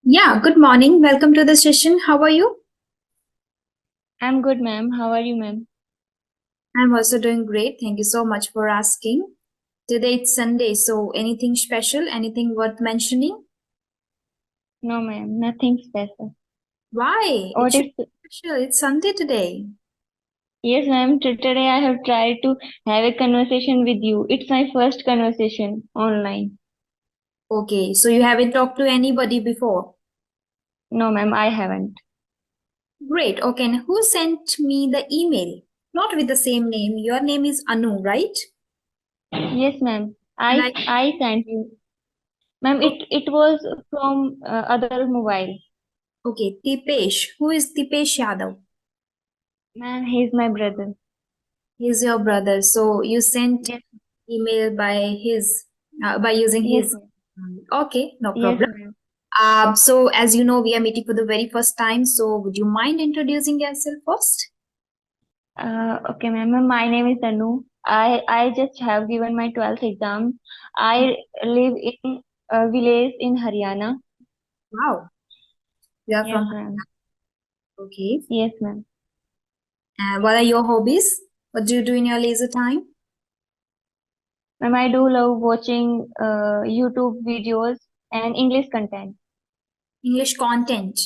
Yeah, good morning. Welcome to the session. How are you? I'm good, ma'am. How are you, ma'am? I'm also doing great. Thank you so much for asking. Today it's Sunday, so anything special, anything worth mentioning? No, ma'am. Nothing special. Why? It What should is... be special. It's Sunday today. Yes, ma'am. Today I have tried to have a conversation with you. It's my first conversation online. Okay, so you haven't talked to anybody before. No, ma'am. I haven't. Great. Okay, and who sent me the email? Not with the same name. Your name is Anu, right? Yes, ma'am. And I I, I sent you, ma'am. okay, It was from other mobile. okay, Tipesh. Who is Tipesh Yadav? Ma'am, he's my brother. He's your brother. So you sent Yes, email by using yes, his. ma'am. Okay, no Yes, problem. ma'am. So as you know, we are meeting for the very first time. So would you mind introducing yourself first? Okay, ma'am. My name is Anu. I just have given my 12th exam. I live in a village in Haryana. Wow, you are Yes, from. ma'am. Okay. Yes, ma'am. What are your hobbies? What do you do in your leisure time? Ma'am, I do love watching YouTube videos and English content. English content.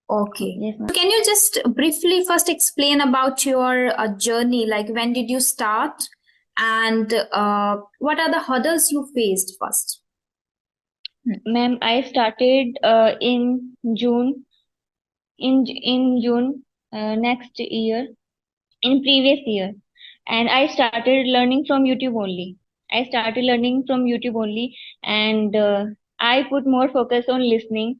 Okay. Yes, ma'am. So can you just briefly first explain about your journey? Like when did you start, and what are the hurdles you faced first? Ma'am, I started in June, in June next year, in previous year, and I started learning from YouTube only. I started learning from YouTube only, and I put more focus on listening,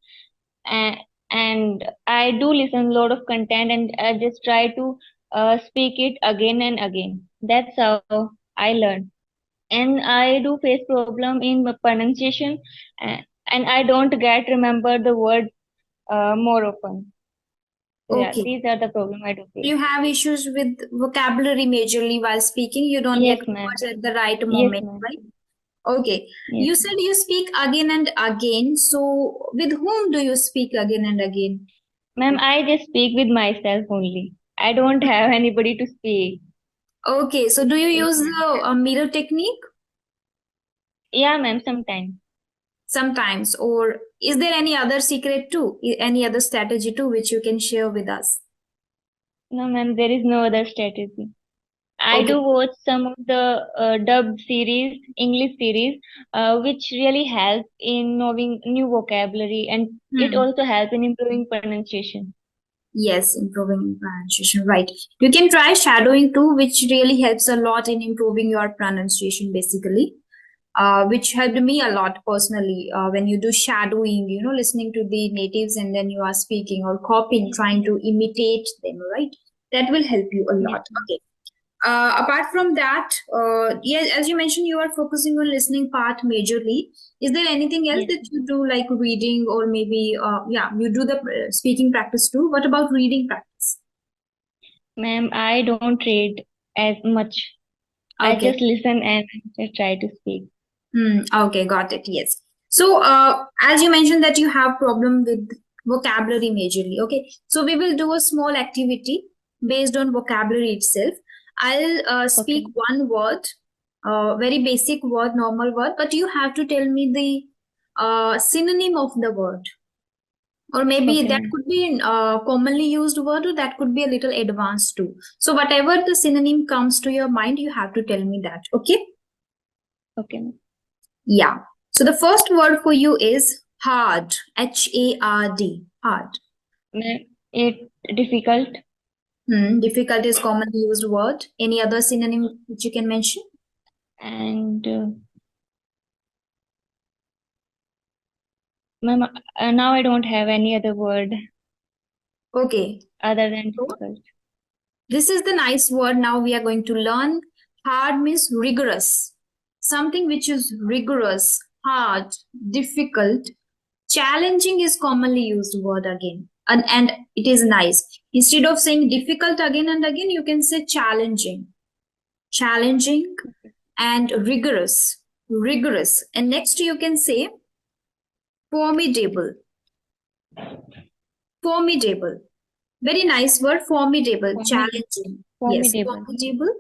and, and I do listen a lot of content, and I just try to speak it again and again. That's how I learn. And I do face problem in pronunciation, uh, and I don't get remember the word more often. So yeah, Okay. these are the problem I do face. You have issues with vocabulary majorly while speaking. You don't Yes, get ma'am. words at the right Yes, moment, ma'am. right? Okay. Yes, You said ma'am. you speak again and again. So, with whom do you speak again and again? Ma'am, I just speak with myself only. I don't have anybody to speak. Okay. So, do you Yes, use ma'am. the mirror technique Yeah, ma'am, sometimes. sometimes? Or is there any other secret too? Any other strategy too, which you can share with us? No, ma'am, there is no other strategy. I Okay. do watch some of the dubbed series, English series, which really help in knowing new vocabulary, and it Hmm. also helps in improving pronunciation. Yes, improving pronunciation. Right. You can try shadowing too, which really helps a lot in improving your pronunciation, basically. Which helped me a lot personally when you do shadowing, listening to the natives and then you are speaking or copying, trying to imitate them, right? That will help you a Yes, lot. Okay. Apart from that, yeah, as you mentioned, you are focusing on listening part majorly. Is there anything else yes. that you do, like reading or maybe, yeah, you do the speaking practice too? What about reading practice? Ma'am, I don't read as much. I Okay. just listen and just try to speak. Okay, got it. Yes. So, as you mentioned that you have problem with vocabulary majorly. Okay. So we will do a small activity based on vocabulary itself. I'll Okay. speak one word, very basic word, normal word, but you have to tell me the synonym of the word. Or maybe Okay, that ma'am. could be commonly used word, or that could be a little advanced too. So whatever the synonym comes to your mind, you have to tell me that. Okay. Okay, ma'am. Yeah. So the first word for you is hard. Hard. Hard. Ma'am, it difficult, Difficult is commonly used word. Any other synonym which you can mention? and ma'am, now I don't have any other word Okay. other than So difficult. this is the nice word now we are going to learn. Hard means rigorous. Something which is rigorous, hard, difficult. Challenging is commonly used word again. And it is nice. Instead of saying difficult again and again, you can say challenging. Challenging and rigorous. And next you can say formidable. Formidable. Very nice word, formidable, Formidable. challenging. Yes, Formidable. formidable,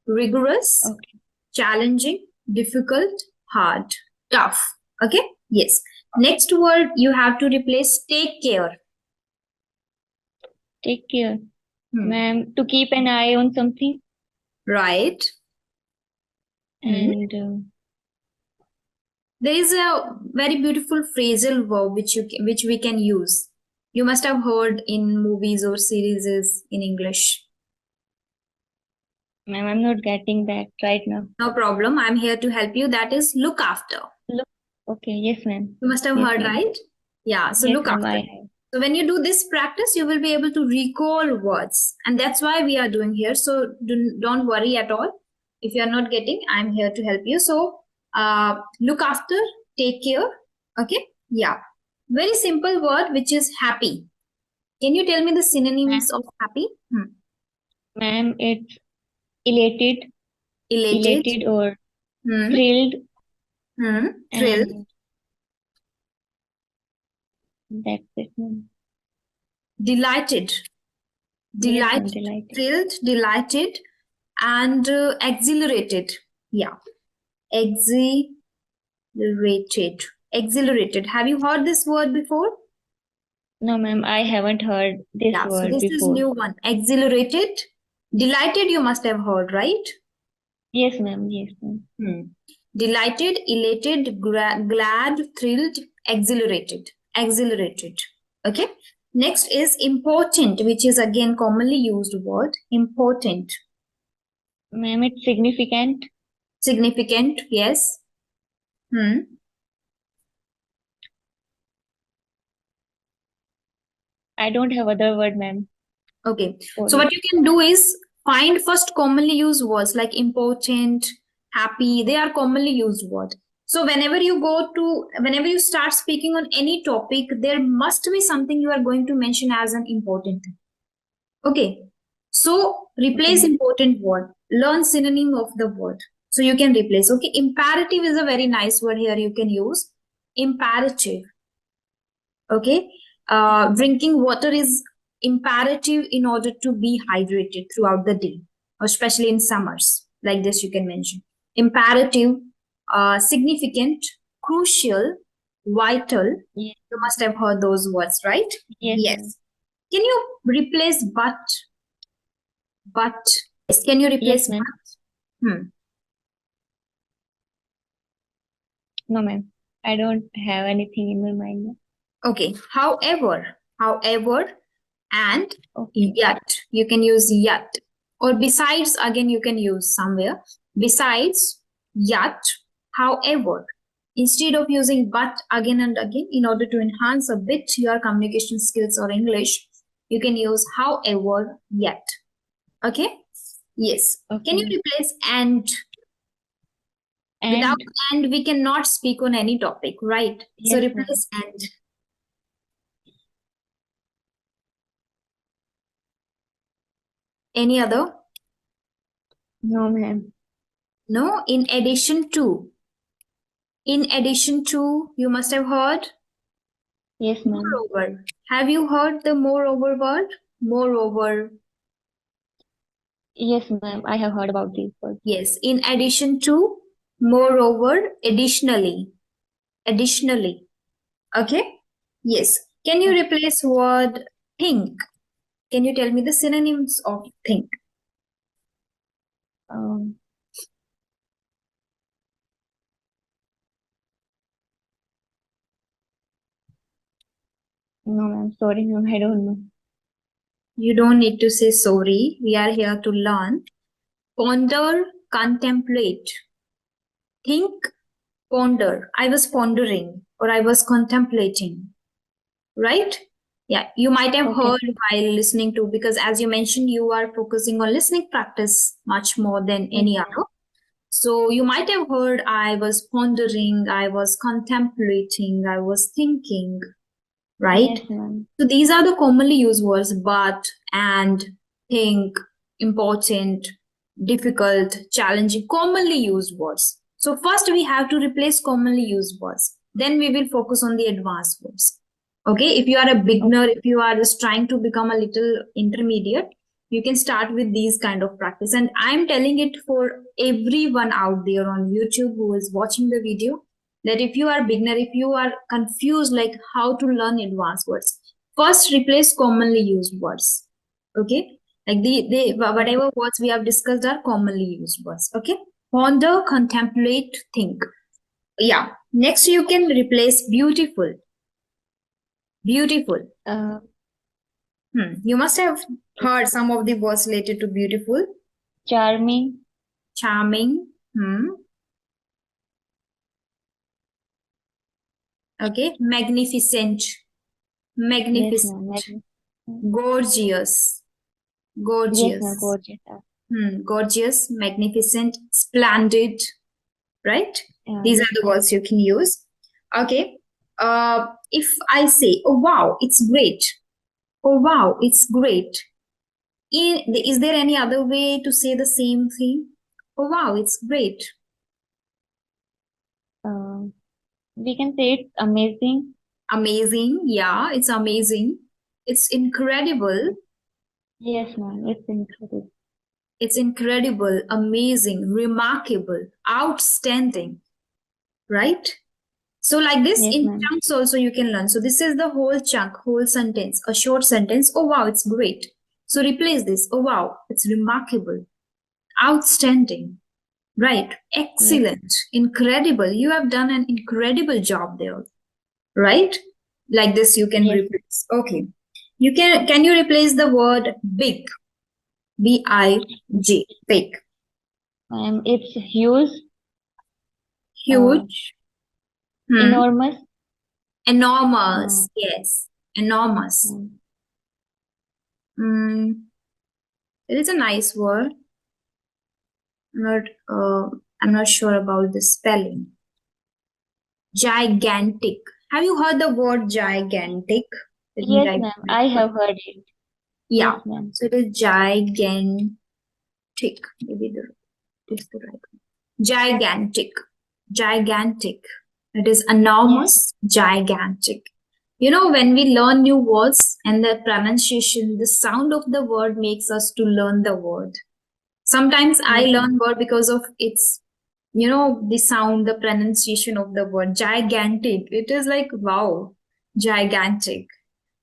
rigorous, Okay. challenging, difficult, hard, tough. Okay? Yes. Next word you have to replace take care. Take care. Hmm. Ma'am, to keep an eye on something Right. Hmm. and There is a very beautiful phrasal verb which we can use. You must have heard in movies or series in English. ma'am, I'm not getting that right now. No problem. I'm here to help you. That is look after. Look. Okay. Yes, ma'am. You must have Yes, heard, ma'am. right? Yeah, so Yes, look ma'am. after. I have. So when you do this practice, you will be able to recall words. And that's why we are doing here. So don't worry at all. If you are not getting, I'm here to help you. So look after, take care. Okay? Yeah. Very simple word, which is happy. Can you tell me the Ma'am, synonyms of happy? ma'am, it's elated, Elated, elated or hmm, thrilled, thrilled, and that's it, ma'am. delighted, Yes, ma'am. delighted, Delighted. thrilled, delighted, and exhilarated. Yeah, exhilarated. Exhilarated. Have you heard this word before? No, ma'am, I haven't heard this Yeah, so word this is before. new one. Exhilarated. Delighted, you must have heard, right? Yes, ma'am. Yes, ma'am. Hmm. Delighted, elated, glad, thrilled, exhilarated. Exhilarated. Okay. Next is important, which is again commonly used word. Important. Ma'am, it's significant. Significant, yes. I don't have other word, ma'am, Okay. for So it. what you can do is find first commonly used words like important, happy. They are commonly used words. So whenever you start speaking on any topic, there must be something you are going to mention as an important thing. Okay. So Okay, replace ma'am. important word. Learn synonym of the word. So you can replace. Okay. Imperative is a very nice word here you can use. Imperative. Okay. Drinking water is imperative in order to be hydrated throughout the day, especially in summers. Like this, you can mention imperative, significant, crucial, vital. Yes, You must have heard those words, right? yes, ma'am. Yes. Can you replace but? But yes, can you Yes, replace ma'am. but? No, ma'am. I don't have anything in my mind. Ma'am. Okay. However, and Okay. yet. You can use yet. Or besides, again, you can use somewhere. Besides, yet, however. Instead of using but again and again, in order to enhance a bit your communication skills or English, you can use however, yet. Okay? Yes. Okay, Can you ma'am. replace and? Without And and, we cannot speak on any topic, right? So yes, ma'am. replace and. Any other? No, ma'am. No, in addition to. In addition to, you must have heard Yes, ma'am. moreover. Have you heard the moreover word? Moreover. Yes, ma'am. I have heard about these words. Yes. In addition to, moreover, additionally. Additionally. Okay? Yes. Can you Okay. replace word think? Can you tell me the synonyms of think? Um, no, ma'am. Sorry, ma'am. I don't know. You don't need to say sorry. We are here to learn. Ponder, contemplate. Think, ponder. I was pondering or I was contemplating. Right? Yeah, you might have Okay. heard while listening to, because as you mentioned, you are focusing on listening practice much more than Yes, any ma'am. other. So you might have heard I was pondering, I was contemplating, I was thinking, right? Yes, ma'am. So these are the commonly used words but, and, think, important, difficult, challenging, commonly used words. So first we have to replace commonly used words. Then we will focus on the advanced words. Okay, if you are a beginner, Okay. if you are just trying to become a little intermediate, you can start with these kind of practice. And I'm telling it for everyone out there on YouTube who is watching the video, that if you are beginner, if you are confused like how to learn advanced words, first replace commonly used words. Okay, like Okay. whatever words we have discussed are commonly used words. Okay, ponder, contemplate, think. Yeah, next you can replace beautiful. Beautiful. Uh, You must have heard some of the words related to beautiful, Charming. charming. Okay, magnificent, Yes, ma'am. magnificent, gorgeous, Yes, ma'am. gorgeous. Gorgeous. Gorgeous, magnificent, splendid. Right? These Yes, are the ma'am. words you can use. Okay. If I say, "Oh wow, it's great," "Oh wow, it's great," is there any other way to say the same thing? "Oh wow, it's great." Uh, we can say it's amazing. Amazing. Yeah, it's amazing. It's incredible. Yes, ma'am. It's incredible. It's incredible, amazing, remarkable, outstanding, right? So, like this, Yes, in ma'am. chunks also you can learn. So, this is the whole chunk, whole sentence, a short sentence. "Oh, wow, it's great." So, replace this. "Oh, wow, it's remarkable, outstanding," right? Yes. Excellent, incredible. You have done an incredible job there, right? Like this, you can Yes, replace. Okay. Can you replace the word big? Big, big, ma'am. It's huge. Uh, huge, hmm, Enormous. Uh, enormous, yes, enormous. um, Mm, it is a nice word. I'm not, uh, I'm not sure about the spelling. Gigantic. Have you heard the word gigantic? Let me yes, write ma'am. it I down. have heard it. Yeah. Yes, ma'am. So it is gigantic. Maybe is the right one. Gigantic. Gigantic. It is Yes, enormous, gigantic. When we learn new words and the pronunciation, the sound of the word makes us to learn the word. Sometimes I yes, learn ma'am. word because of its, the sound, the pronunciation of the word. Gigantic. It is like, wow, gigantic.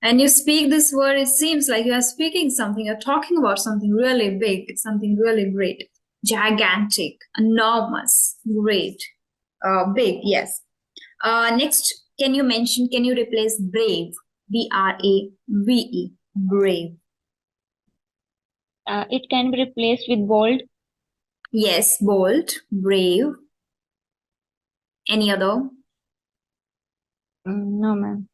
And you speak this word, it seems like you are speaking something, you're talking about something really big, something really great. Gigantic, enormous, great, big, yes. Next, can you replace brave? Brave, brave. It can be replaced with bold. Yes, bold, brave. Any other? No, ma'am.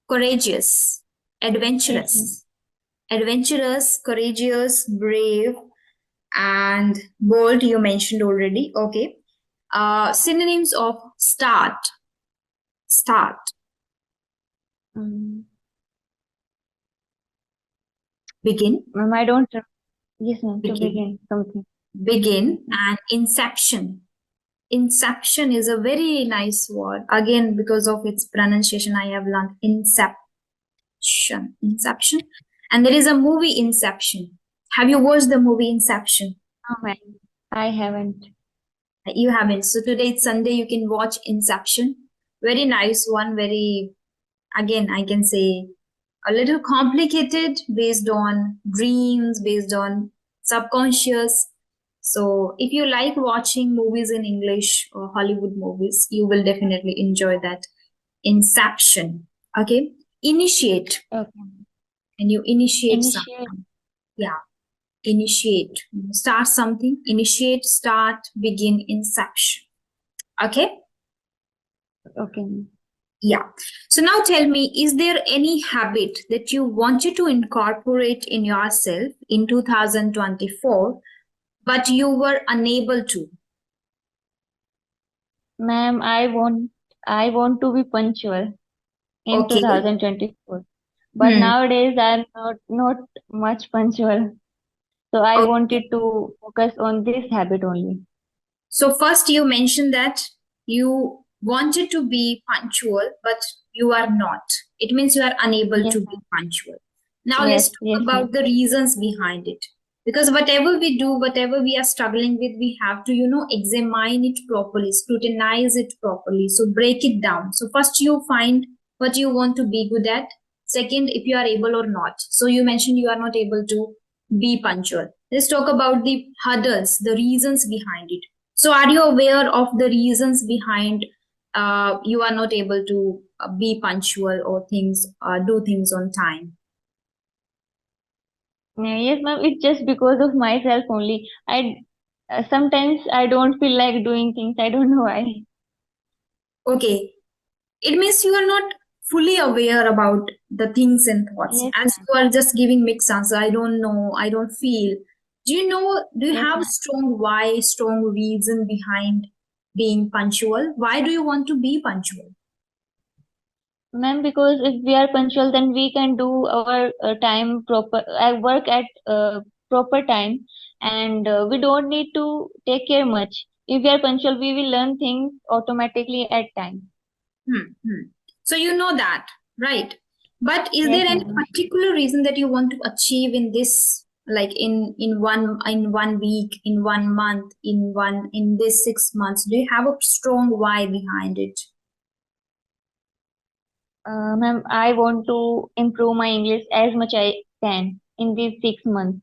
Courageous, Yes, ma'am. adventurous. Adventurous, courageous, brave, and bold you mentioned already. Okay. Synonyms of start. Start. Um, Begin. Ma'am, I don't. Yes, ma'am. To Begin. begin something. Begin and inception. Inception is a very nice word. Again, because of its pronunciation, I have learned inception. Inception. And there is a movie Inception. Have you watched the movie Inception? No, ma'am. I haven't. You haven't. So today it's Sunday, you can watch Inception. Very nice one. Very, again, I can say a little complicated, based on dreams, based on subconscious. So if you like watching movies in English or Hollywood movies, you will definitely enjoy that. Inception. Okay. Initiate. Okay. And you initiate Initiate. something. Yeah. Initiate. Start something. Initiate, start, begin, inception. Okay. Okay. Yeah. So now tell me, is there any habit that you wanted to incorporate in yourself in 2024, but you were unable to? Ma'am, I want to be punctual in Okay. 2024. But Hmm. nowadays I'm not much punctual. So I Okay. wanted to focus on this habit only. So first you mentioned that you wanted to be punctual, but you are not. It means you are unable Yes, to be ma'am. punctual. Now Yes, let's talk yes, ma'am. about the reasons behind it. Because whatever we do, whatever we are struggling with, we have to, examine it properly, scrutinize it properly. So break it down. So first you find what you want to be good at. Second, if you are able or not. So you mentioned you are not able to be punctual. Let's talk about the hurdles, the reasons behind it. So are you aware of the reasons behind you are not able to be punctual or things do things on time? Yes, ma'am. It's just because of myself only. I sometimes I don't feel like doing things. I don't know why. Okay, it means you are not fully aware about the things and thoughts, Yes, as ma'am. you are just giving mixed answer. I don't know, I don't feel. Do you Yes, have a ma'am. strong why, strong reason behind being punctual? Why do you want to be punctual? Ma'am, because if we are punctual, then we can do our time proper, work at proper time, and we don't need to take care much. If we are punctual, we will learn things automatically at time. Hmm. So you know that, right? But is Yes, there any ma'am. particular reason that you want to achieve in this, like in one week, in 1 month, in this 6 months? Do you have a strong why behind it? Ma'am, I want to improve my English as much I can in these 6 months.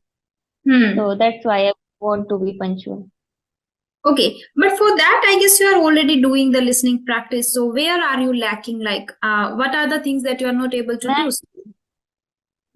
Hmm. So that's why I want to be punctual. Okay, but for that, I guess you are already doing the listening practice. So where are you lacking? Like, what are the things that you are not able to Ma'am, do?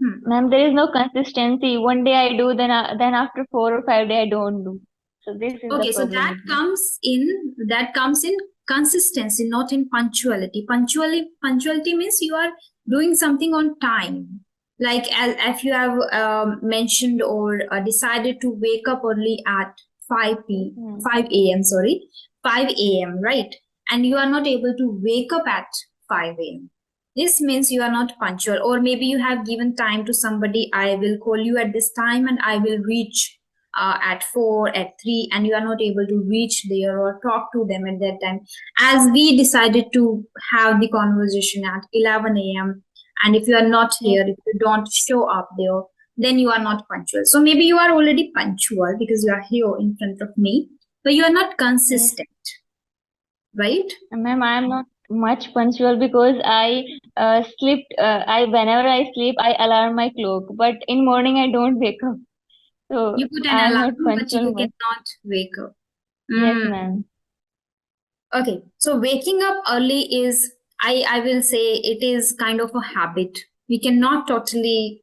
Hmm. ma'am, there is no consistency. One day I do, then after 4 or 5 days I don't do. So this is the Okay, so problem with me. that comes in consistency, not in punctuality. Punctuality means you are doing something on time. Like as if you have mentioned or decided to wake up early at Yes, ma'am. 5 a.m. Sorry, 5 a.m. Right, and you are not able to wake up at 5 a.m. This means you are not punctual, or maybe you have given time to somebody. I will call you at this time, and I will reach at 4 at 3, and you are not able to reach there or talk to them at that time, as we decided to have the conversation at 11 a.m. And if you are not Yes, here, if you don't show up there, then you are not punctual. So maybe you are already punctual because you are here in front of me, but you are not yes. consistent, right? Ma'am, I am not much punctual because I slept. I whenever I sleep, I alarm my clock. But in morning, I don't wake up. So You put an I am not alarm but punctual you much. cannot wake up. Yes, Mm. ma'am. Okay, so waking up early is, I will say, it is kind of a habit. We cannot totally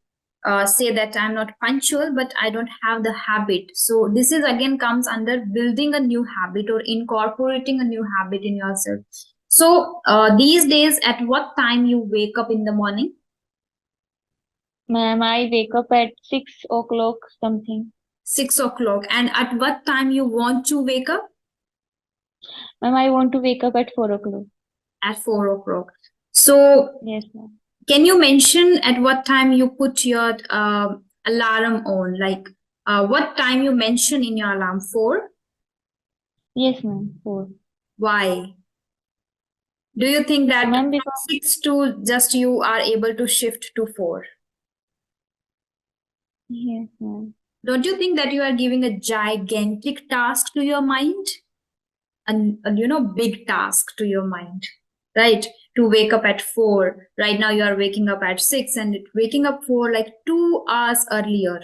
say that I'm not punctual, but I don't have the habit. So this is again comes under building a new habit or incorporating a new habit in yourself. So these days, at what time you wake up in the morning? Ma'am, I wake up at 6 o'clock something. 6 o'clock. And at what time you want to wake up? Ma'am, I want to wake up at 4 o'clock. At 4 o'clock. So Yes, ma'am. can you mention at what time you put your alarm on? Like what time you mention in your alarm for? Yes, ma'am. 4. Why? Do you think that Ma'am, from because 6 to just you are able to shift to 4? yes, ma'am. Don't you think that you are giving a gigantic task to your mind? A big task to your mind, right? To wake up at 4. Right now you are waking up at 6, and waking up for like 2 hours earlier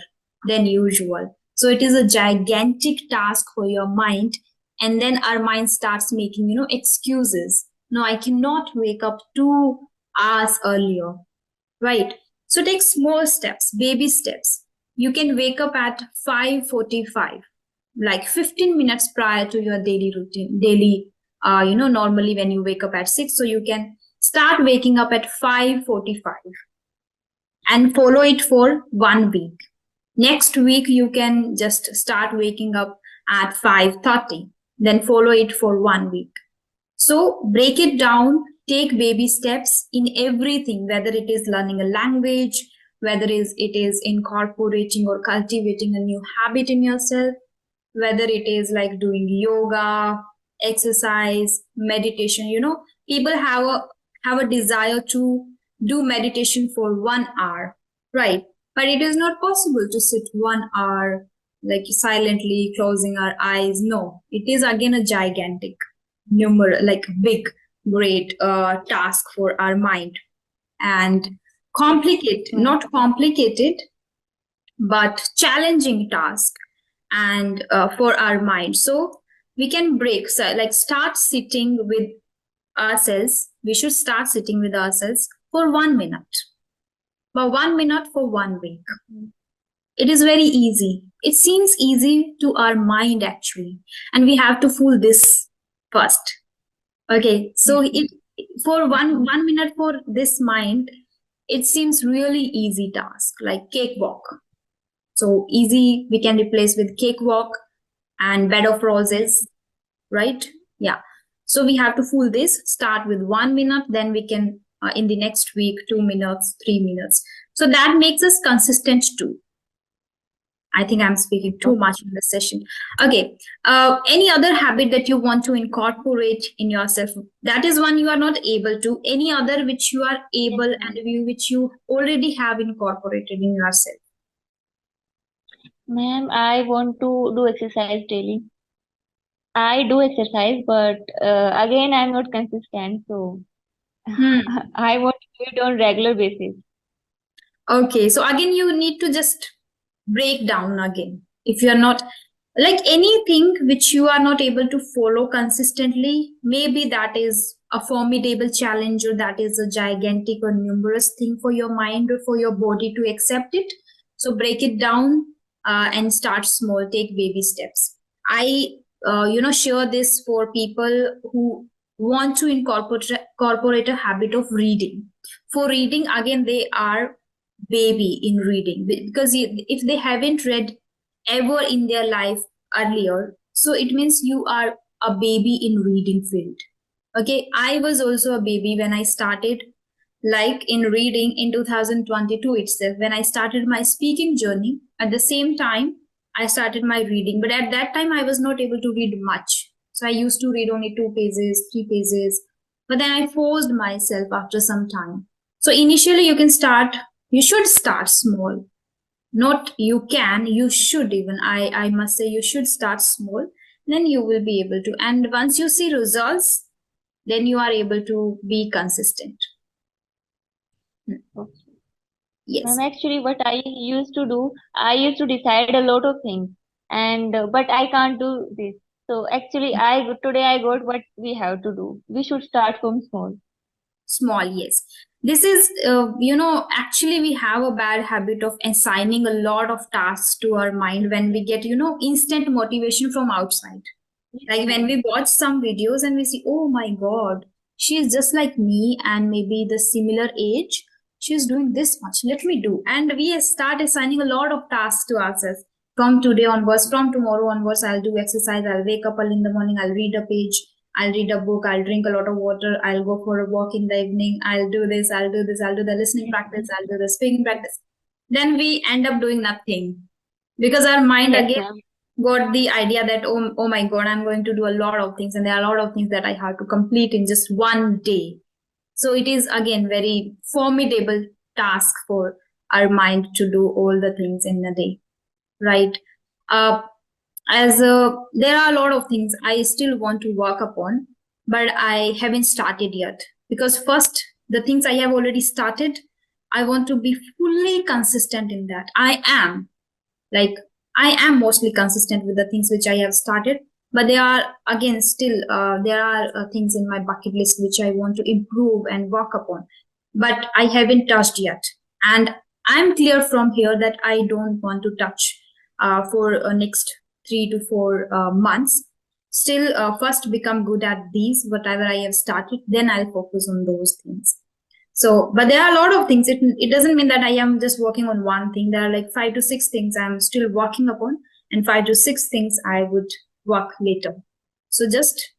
than usual. So it is a gigantic task for your mind, and then our mind starts making excuses. No, I cannot wake up 2 hours earlier. Right. So take small steps, baby steps. You can wake up at 5:45, like 15 minutes prior to your daily routine. Normally when you wake up at 6, so you can start waking up at 5:45 and follow it for 1 week. Next week you can just start waking up at 5:30, then follow it for 1 week. So break it down, take baby steps in everything, whether it is learning a language, whether it is incorporating or cultivating a new habit in yourself, whether it is like doing yoga, exercise, meditation. People have a desire to do meditation for 1 hour, right? But it is not possible to sit 1 hour like silently closing our eyes. No, it is again a gigantic like big, great task for our mind, and Hmm. not complicated, but challenging task, and for our mind. So we can break, so like start sitting with ourselves. We should start sitting with ourselves for 1 minute, but 1 minute for 1 week. Hmm. It is very easy. It seems easy to our mind actually, and we have to fool this first. Okay, so it for one minute for this mind, it seems really easy task like cakewalk. So easy we can replace with cakewalk and bed of roses, right? Yeah. So we have to fool this. Start with 1 minute, then we can in the next week 2 minutes, 3 minutes. So that makes us consistent too. I think I'm speaking too Okay. much in this session. Okay. Any other habit that you want to incorporate in yourself? That is one you are not able to. Any other which you are Yes, able and ma'am. which you already have incorporated in yourself? Ma'am, I want to do exercise daily. I do exercise, but again, I'm not consistent, so Hmm. I want to do it on regular basis. Okay. So again, you need to just break down again. If you are not like anything which you are not able to follow consistently, maybe that is a formidable challenge, or that is a gigantic or numerous thing for your mind or for your body to accept it. So break it down, and start small, take baby steps. I share this for people who want to incorporate a habit of reading. For reading, again, they are baby in reading, because if they haven't read ever in their life earlier, so it means you are a baby in reading field. Okay, I was also a baby when I started, like in reading in 2022 itself, when I started my speaking journey. At the same time I started my reading, but at that time I was not able to read much. So I used to read only 2 pages, 3 pages, but then I forced myself after some time. So initially you should start small. Not you can, you should, even I must say, you should start small. Then you will be able to, and once you see results, then you are able to be consistent. Hmm. Okay. Ma'am, Yes. actually, what I used to do, I used to decide a lot of things, and but I can't do this. So actually, today I got what we have to do. We should start from small. Small, yes. This is actually we have a bad habit of assigning a lot of tasks to our mind when we get instant motivation from outside. Yes, Like when ma'am. we watch some videos and we see, oh my God, she is just like me and maybe the similar age. She's doing this much. Let me do. And we start assigning a lot of tasks to ourselves. From today onwards, from tomorrow onwards, I'll do exercise. I'll wake up early in the morning. I'll read a page. I'll read a book. I'll drink a lot of water. I'll go for a walk in the evening. I'll do this. I'll do this. I'll do the listening Yes, practice. ma'am. I'll do the speaking practice. Then we end up doing nothing, because our mind Yes, again ma'am. got the idea that, oh my God, I'm going to do a lot of things, and there are a lot of things that I have to complete in just one day. So it is again very formidable task for our mind to do all the things in a day, right? uh, as There are a lot of things I still want to work upon, but I haven't started yet, because first, the things I have already started, I want to be fully consistent in that. Like, I am mostly consistent with the things which I have started, but there are again still there are things in my bucket list which I want to improve and work upon, but I haven't touched yet. And I'm clear from here that I don't want to touch for next 3 to 4 months. Still, first become good at these whatever I have started, then I'll focus on those things. So, but there are a lot of things. It doesn't mean that I am just working on one thing. There are like 5 to 6 things I'm still working upon, and 5 to 6 things I would work later. So just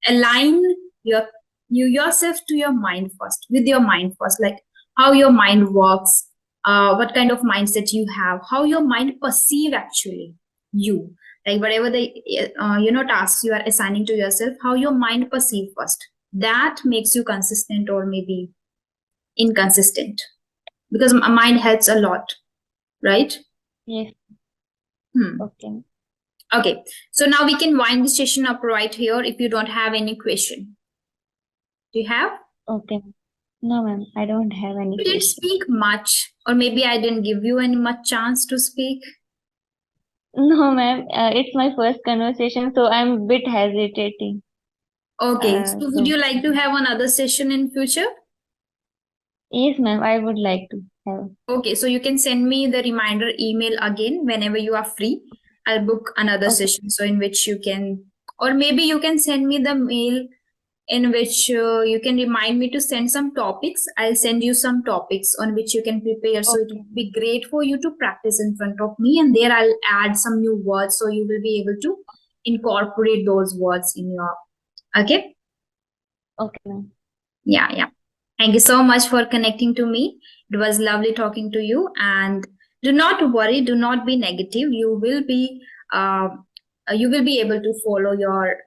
align your yourself to your mind first, with your mind first, like how your mind works, what kind of mindset you have, how your mind perceive actually you. like whatever the tasks you are assigning to yourself, how your mind perceive first, that makes you consistent or maybe inconsistent, because mind helps a lot, right? Yes. Hmm. Okay. Okay, so now we can wind the session up right here if you don't have any question. Do you have? Okay. No, ma'am. I don't have any You didn't question. speak much, or maybe I didn't give you any much chance to speak. No, ma'am. It's my first conversation, so I'm a bit hesitating. Okay, so would So you like to have another session in future? yes, ma'am. I would like to have. Okay, so you can send me the reminder email again whenever you are free. I'll book another Okay. session so in which you can, or maybe you can send me the mail in which you can remind me to send some topics. I'll send you some topics on which you can prepare. So it Okay. will be great for you to practice in front of me, and there I'll add some new words so you will be able to incorporate those words in your. Okay? Okay, ma'am. Yeah, yeah. Thank you so much for connecting to me. It was lovely talking to you. And do not worry, do not be negative. Uh, you will be able to follow your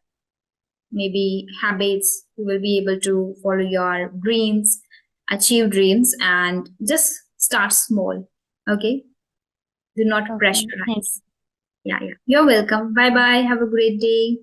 maybe habits. You will be able to follow your dreams, achieve dreams, and just start small. Okay. Do not Okay. Thank pressurize. Yeah, yeah. You're welcome. Bye you. bye. Have a great day.